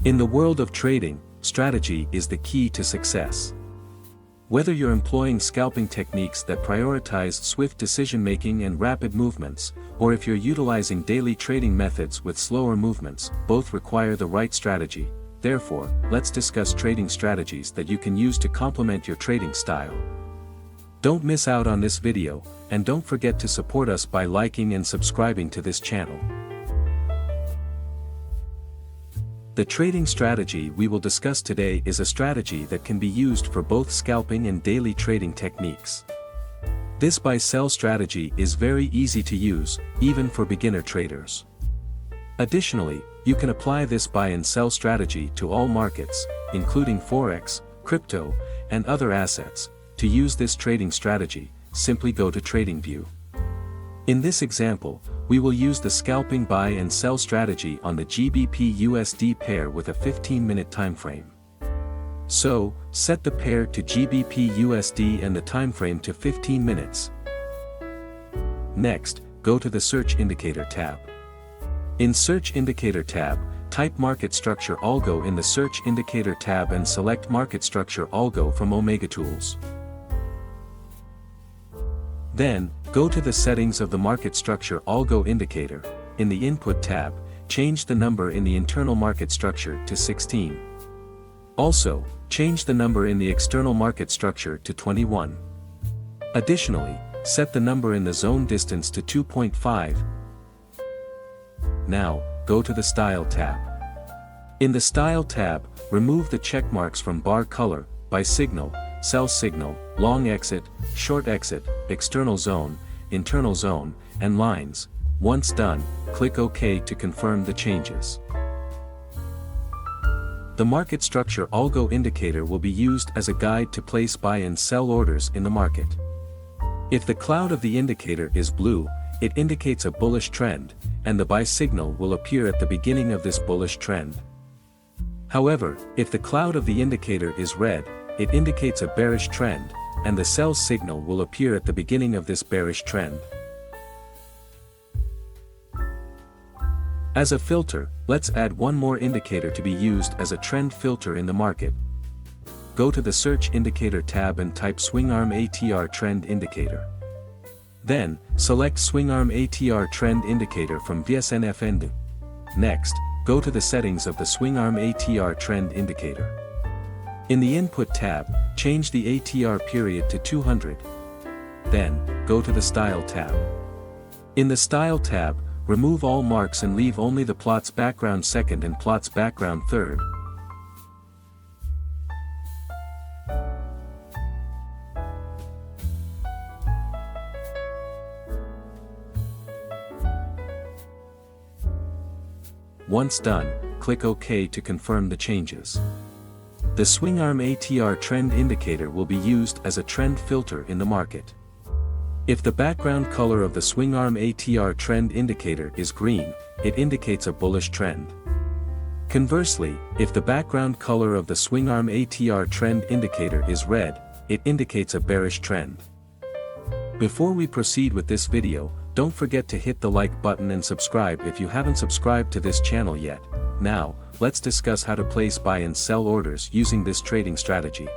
In the world of trading, strategy is the key to success. Whether you're employing scalping techniques that prioritize swift decision-making and rapid movements, or if you're utilizing daily trading methods with slower movements, both require the right strategy. Therefore, let's discuss trading strategies that you can use to complement your trading style. Don't miss out on this video, and don't forget to support us by liking and subscribing to this channel. The trading strategy we will discuss today is a strategy that can be used for both scalping and daily trading techniques. This buy-sell strategy is very easy to use, even for beginner traders. Additionally, you can apply this buy and sell strategy to all markets, including Forex, crypto, and other assets. To use this trading strategy, simply go to TradingView. In this example, we will use the scalping buy and sell strategy on the GBP/USD pair with a 15-minute time frame. So, set the pair to GBP/USD and the time frame to 15 minutes. Next, go to the Search Indicator tab. In Search Indicator tab, type Market Structure Algo in the Search Indicator tab and select Market Structure Algo from Omegatools. Then, go to the settings of the Market Structure Algo indicator. In the Input tab, change the number in the internal market structure to 16. Also, change the number in the external market structure to 21. Additionally, set the number in the zone distance to 2.5. Now, go to the Style tab. In the Style tab, remove the check marks from bar color, buy signal, sell signal, long exit, short exit, external zone, internal zone, and lines. Once done, click OK to confirm the changes. The Market Structure Algo indicator will be used as a guide to place buy and sell orders in the market. If the cloud of the indicator is blue, it indicates a bullish trend, and the buy signal will appear at the beginning of this bullish trend. However, if the cloud of the indicator is red, it indicates a bearish trend, and the sell signal will appear at the beginning of this bearish trend. As a filter, let's add one more indicator to be used as a trend filter in the market. Go to the Search Indicator tab and type Swingarm ATR Trend Indicator. Then, select Swingarm ATR Trend Indicator from VSNFN. Next, go to the settings of the Swingarm ATR Trend Indicator. In the Input tab, change the ATR period to 200. Then, go to the Style tab. In the Style tab, remove all marks and leave only the plots background second and plots background third. Once done, click OK to confirm the changes. The Swingarm ATR Trend Indicator will be used as a trend filter in the market. If the background color of the Swingarm ATR Trend Indicator is green, it indicates a bullish trend. Conversely, if the background color of the Swingarm ATR Trend Indicator is red, it indicates a bearish trend. Before we proceed with this video, don't forget to hit the like button and subscribe if you haven't subscribed to this channel yet. Now, let's discuss how to place buy and sell orders using this trading strategy.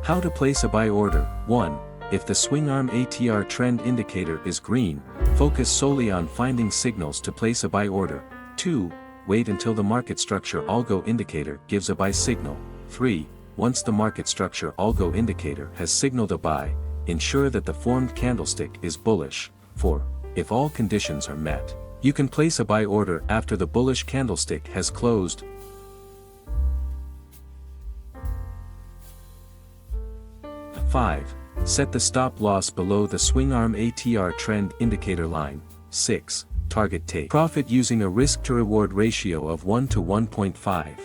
How to place a buy order. 1. If the Swingarm ATR Trend Indicator is green, focus solely on finding signals to place a buy order. 2. Wait until the Market Structure Algo indicator gives a buy signal. 3. Once the Market Structure Algo indicator has signaled a buy, ensure that the formed candlestick is bullish. 4. If all conditions are met, you can place a buy order after the bullish candlestick has closed. 5. Set the stop loss below the Swingarm ATR Trend Indicator line. 6. Target take profit using a risk-to-reward ratio of 1 to 1.5.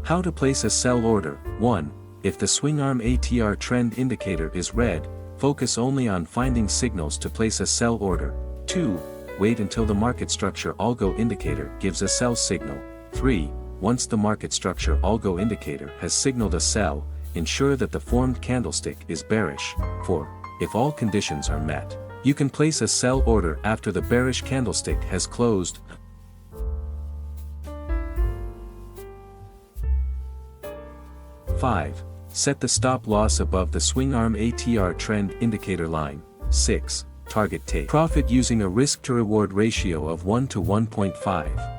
How to place a sell order. 1. If the swingarm ATR trend indicator is red, focus only on finding signals to place a sell order. 2. Wait until the market structure Algo indicator gives a sell signal. 3. Once the market structure Algo indicator has signaled a sell, ensure that the formed candlestick is bearish. 4. If all conditions are met, you can place a sell order after the bearish candlestick has closed. 5. Set the stop loss above the swingarm ATR trend indicator line. 6. Target take profit using a risk-to-reward ratio of 1 to 1.5.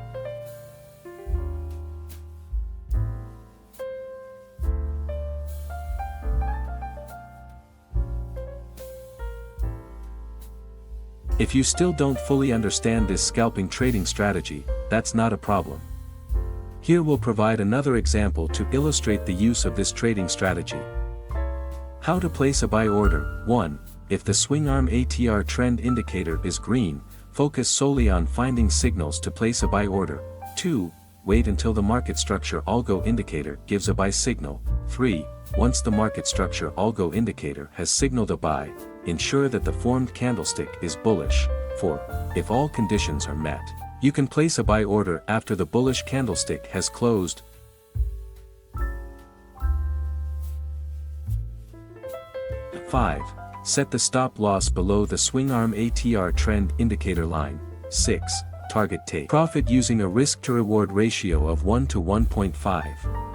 If you still don't fully understand this scalping trading strategy, that's not a problem. Here we'll provide another example to illustrate the use of this trading strategy. How to place a buy order. 1. If the swingarm ATR trend indicator is green, focus solely on finding signals to place a buy order. 2. Wait until the market structure Algo indicator gives a buy signal. 3. Once the market structure Algo indicator has signaled a buy, ensure that the formed candlestick is bullish. 4. If all conditions are met, you can place a buy order after the bullish candlestick has closed. 5. Set the stop loss below the swingarm ATR trend indicator line. 6. Target take profit using a risk-to-reward ratio of 1 to 1.5.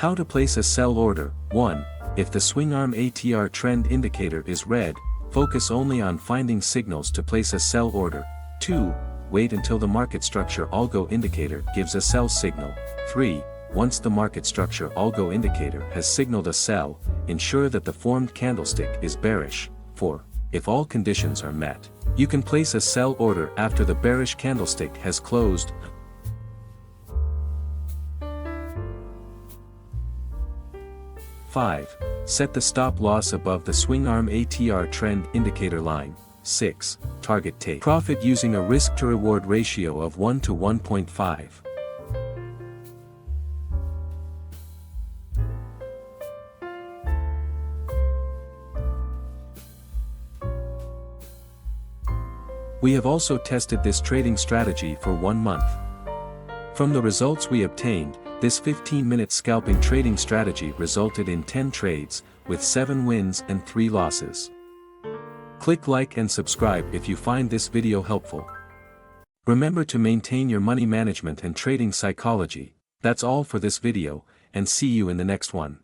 How to place a sell order. 1. If the swingarm ATR trend indicator is red, focus only on finding signals to place a sell order. 2. Wait until the market structure Algo indicator gives a sell signal. 3. Once the market structure Algo indicator has signaled a sell, ensure that the formed candlestick is bearish. 4. If all conditions are met, you can place a sell order after the bearish candlestick has closed. 5. Set the stop loss above the swingarm ATR trend indicator line. 6. Target take profit using a risk-to-reward ratio of 1 to 1.5. We have also tested this trading strategy for 1 month. From the results we obtained, this 15-minute scalping trading strategy resulted in 10 trades, with 7 wins and 3 losses. Click like and subscribe if you find this video helpful. Remember to maintain your money management and trading psychology. That's all for this video, and see you in the next one.